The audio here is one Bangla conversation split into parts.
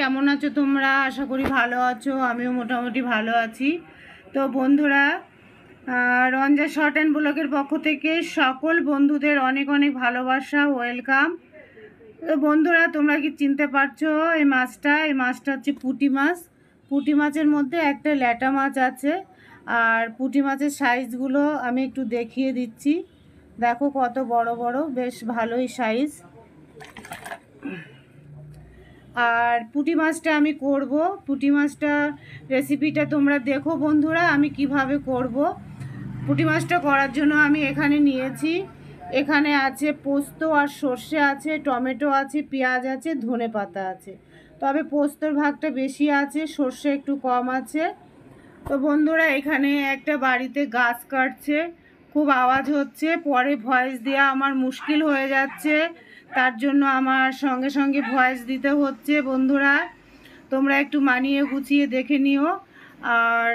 কেমন আছো তোমরা? আশা করি ভালো আছো, আমিও মোটামুটি ভালো আছি। তো বন্ধুরা, রঞ্জা শর্ট অ্যান্ড ব্লগের পক্ষ থেকে সকল বন্ধুদের অনেক অনেক ভালোবাসা, ওয়েলকাম। তো বন্ধুরা, তোমরা কি চিনতে পারছো এই মাছটা হচ্ছে পুঁটি মাছ। পুঁটি মাছের মধ্যে একটা ল্যাটা মাছ আছে। আর পুঁটি মাছের সাইজগুলো আমি একটু দেখিয়ে দিচ্ছি। দেখো কত বড় বড়, বেশ ভালোই সাইজ। আর পুঁটি মাছটা আমি করব, পুঁটি মাছটা রেসিপিটা তোমরা দেখো বন্ধুরা আমি কিভাবে করব। পুঁটি মাছটা করার জন্য আমি এখানে নিয়েছি, এখানে আছে পোস্ত আর সর্ষে আছে, টমেটো আছে, পেঁয়াজ আছে, ধনেপাতা আছে। তবে পোস্তর ভাগটা বেশি আছে, সর্ষে একটু কম আছে। তো বন্ধুরা, এখানে একটা বাড়িতে গাছ কাটছে, খুব আওয়াজ হচ্ছে, পরে ভয়েস দেওয়া আমার মুশকিল হয়ে যাচ্ছে, তার জন্য আমার সঙ্গে সঙ্গে ভয়েস দিতে হচ্ছে। বন্ধুরা, তোমরা একটু মানিয়ে গুছিয়ে দেখে নিও আর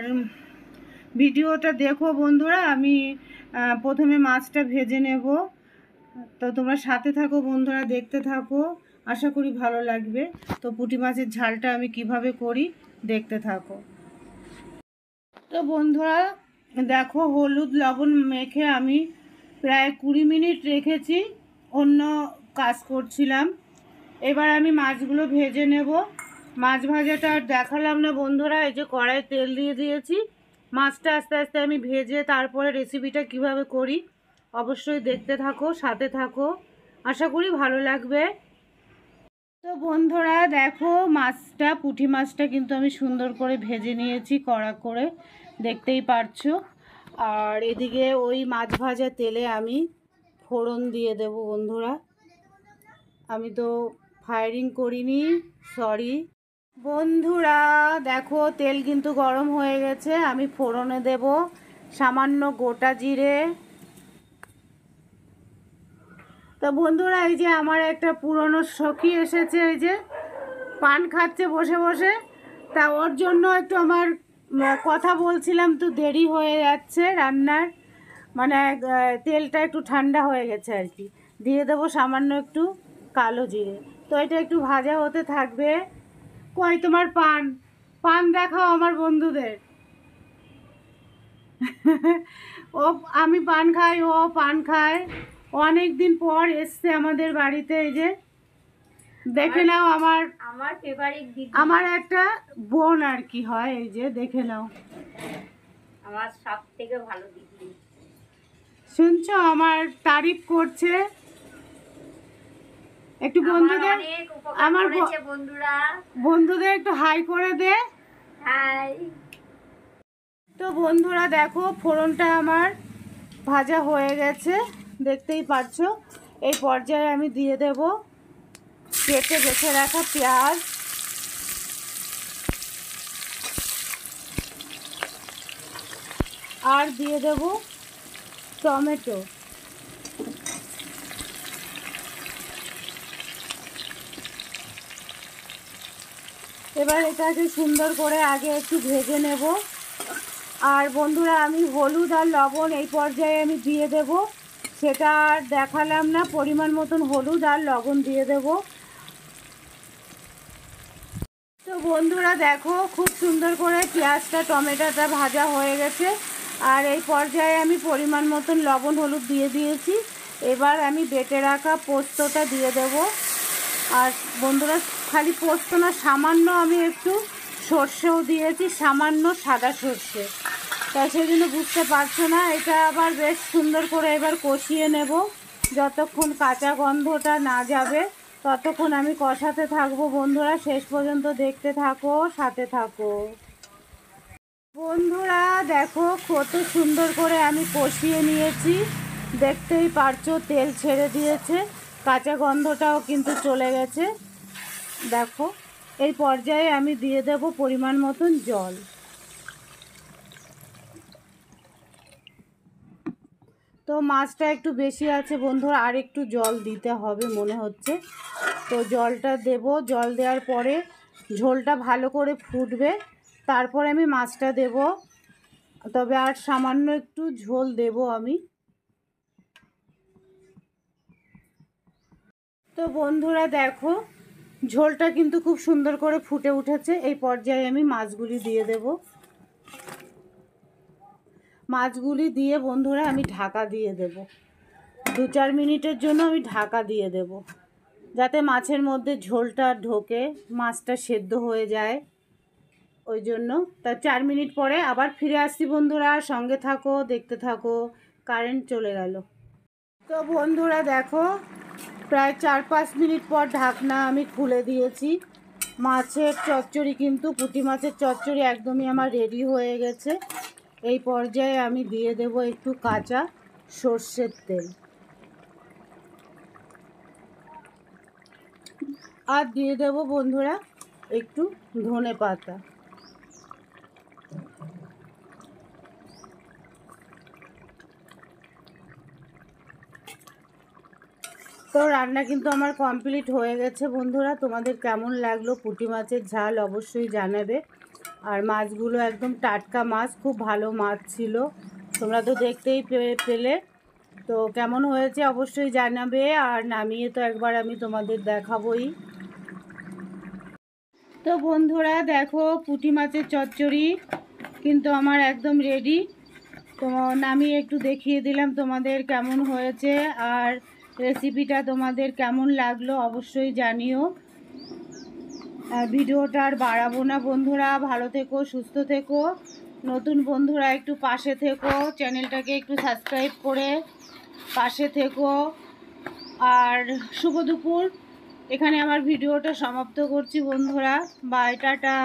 ভিডিওটা দেখো বন্ধুরা। আমি প্রথমে মাছটা ভেজে নেব, তো তোমরা সাথে থাকো বন্ধুরা, দেখতে থাকো, আশা করি ভালো লাগবে। তো পুঁটি মাছের ঝালটা আমি কিভাবে করি দেখতে থাকো। তো বন্ধুরা দেখো, হলুদ লবণ মেখে আমি প্রায় 20 মিনিট রেখেছি, অন্য কাজ করছিলাম। এবার আমি মাছগুলো ভেজে নেব। মাছ ভাজাটা আর দেখালাম না বন্ধুরা, এই যে কড়াই তেল দিয়ে দিয়েছি। মাছটা আস্তে আস্তে আমি ভেজে তারপরে রেসিপিটা কিভাবে করি অবশ্যই দেখতে থাকো, সাথে থাকো, আশা করি ভালো লাগবে। তো বন্ধুরা দেখো, মাছটা পুঁটি মাছটা কিন্তু আমি সুন্দর করে ভেজে নিয়েছি কড়া করে, দেখতেই পারছো। আর এদিকে ওই মাছ ভাজা তেলে আমি ফোড়ন দিয়ে দেব বন্ধুরা। আমি তো ফায়ারিং করিনি, সরি বন্ধুরা। দেখো তেল কিন্তু গরম হয়ে গেছে, আমি ফোড়নে দেব সামান্য গোটা জিরে। তো বন্ধুরা, এই যে আমার একটা পুরনো সখী এসেছে, এই যে পান খাচ্ছে বসে বসে, তা ওর জন্য একটু আমার কথা বলছিলাম, তো দেরি হয়ে যাচ্ছে রান্নার, মানে তেলটা একটু ঠান্ডা হয়ে গেছে আর কি। দিয়ে দেবো সামান্য একটু কালো জিরে। তো এটা একটু ভাজা হতে থাকবে। কই তোমার পান? পান দেখাও আমার বন্ধুদের। ও, আমি পান খাই, ও পান খায়। অনেক দিন পর এসছে আমাদের বাড়িতে, এই যে দেখে নাও, আমার ফেভারিট দিদি, আমার একটা বোন আর কি হয়, এই যে দেখে নাও, আমার সব থেকে ভালো দিদি। শুনছো, আমার তারিফ করছে। একটু বন্ধুদের, আমার বন্ধুদের একটু হাই করে দে। হাই। তো বন্ধুরা দেখো, ফোড়নটা আমার ভাজা হয়ে গেছে, দেখতেই পাচ্ছো। এই পর্যায়ে আমি দিয়ে দেব কেটে বেছে রাখা পেঁয়াজ, আর দিয়ে দেব টমেটো। এবার এটাকে সুন্দর করে আগে একটু ভেজে নেব। আর বন্ধুরা, আমি হলুদ আর লবণ এই পর্যায়ে আমি দিয়ে দেব, সেটা আর দেখালাম না। পরিমাণ মতন হলুদ আর লবণ দিয়ে দেব। তো বন্ধুরা দেখো, খুব সুন্দর করে পেঁয়াজটা টমেটোটা ভাজা হয়ে গেছে। আর এই পর্যায়ে আমি পরিমাণ মতন লবণ হলুদ দিয়ে দিয়েছি। এবার আমি বেটে রাখা পোস্তটা দিয়ে দেব। আর বন্ধুরা, খালি পোস্ত না, সামান্য আমি একটু সর্ষেও দিয়েছি, সামান্য সাদা সর্ষে। তাই সেই জন্য বুঝতে পারছো না। এটা আবার বেশ সুন্দর করে এবার কষিয়ে নেব, যতক্ষণ কাঁচা গন্ধটা না যাবে ততক্ষণ আমি কষাতে থাকবো বন্ধুরা। শেষ পর্যন্ত দেখতে থাকো, সাথে থাকো বন্ধুরা। দেখো কত সুন্দর করে আমি কষিয়ে নিয়েছি, দেখতেই পারছো তেল ছেড়ে দিয়েছে, কাঁচা গন্ধটাও কিন্তু চলে গেছে। দেখো, এই পর্যায়ে আমি দিয়ে দেব পরিমাণ মতন জল। তো মাছটা একটু বেশি আছে বন্ধুরা, আর একটু জল দিতে হবে মনে হচ্ছে। তো জলটা দেব, জল দেওয়ার পরে ঝোলটা ভালো করে ফুটবে, তারপরে আমি মাছটা দেব। তবে আর সামান্য একটু ঝোল দেব আমি। তো বন্ধুরা দেখো, ঝোলটা কিন্তু খুব সুন্দর করে ফুটে উঠেছে। এই পর্যায়ে আমি মাছগুলি দিয়ে দেব। মাছগুলি দিয়ে বন্ধুরা আমি ঢাকা দিয়ে দেব। 2-4 মিনিটের জন্য আমি ঢাকা দিয়ে দেব, যাতে মাছের মধ্যে ঝোলটা ঢোকে, মাছটা সেদ্ধ হয়ে যায়। ওই জন্য তা 4 মিনিট পরে আবার ফিরে আসছি বন্ধুরা, সঙ্গে থাকো, দেখতে থাকো। কারেন্ট চলে গেল। তো বন্ধুরা দেখো, প্রায় 4-5 মিনিট পর ঢাকনা আমি খুলে দিয়েছি। মাছের চচ্চড়ি কিন্তু, পুঁটি মাছের চচ্চড়ি একদমই আমার রেডি হয়ে গেছে। এই পর্যায়ে আমি দিয়ে দেব একটু কাঁচা সর্ষের তেল, আর দিয়ে দেব বন্ধুরা একটু ধনে পাতা। তো রান্না কিন্তু আমার কমপ্লিট হয়ে গেছে বন্ধুরা। তোমাদের কেমন লাগলো পুঁটি মাছের ঝাল অবশ্যই জানাবে। আর মাছগুলো একদম টাটকা মাছ, খুব ভালো মাছ ছিল, তোমরা তো দেখতেই পেলে। তো কেমন হয়েছে অবশ্যই জানাবে। আর নামিয়ে তো একবার আমি তোমাদের দেখাবই। তো বন্ধুরা দেখো, পুঁটি মাছের চচ্চড়ি কিন্তু আমার একদম রেডি। তো নামিয়ে একটু দেখিয়ে দিলাম তোমাদের কেমন হয়েছে। আর রেসিপিটা তোমাদের কেমন লাগলো অবশ্যই জানিও। ভিডিওটা আর বাড়াবো না বন্ধুরা, ভালো থেকো, সুস্থ থেকো। নতুন বন্ধুরা একটু পাশে থেকো, চ্যানেলটাকে একটু সাবস্ক্রাইব করে পাশে থেকো। আর শুভ দুপুর। এখানে আমার ভিডিওটা সমাপ্ত করছি বন্ধুরা। Bye, tata.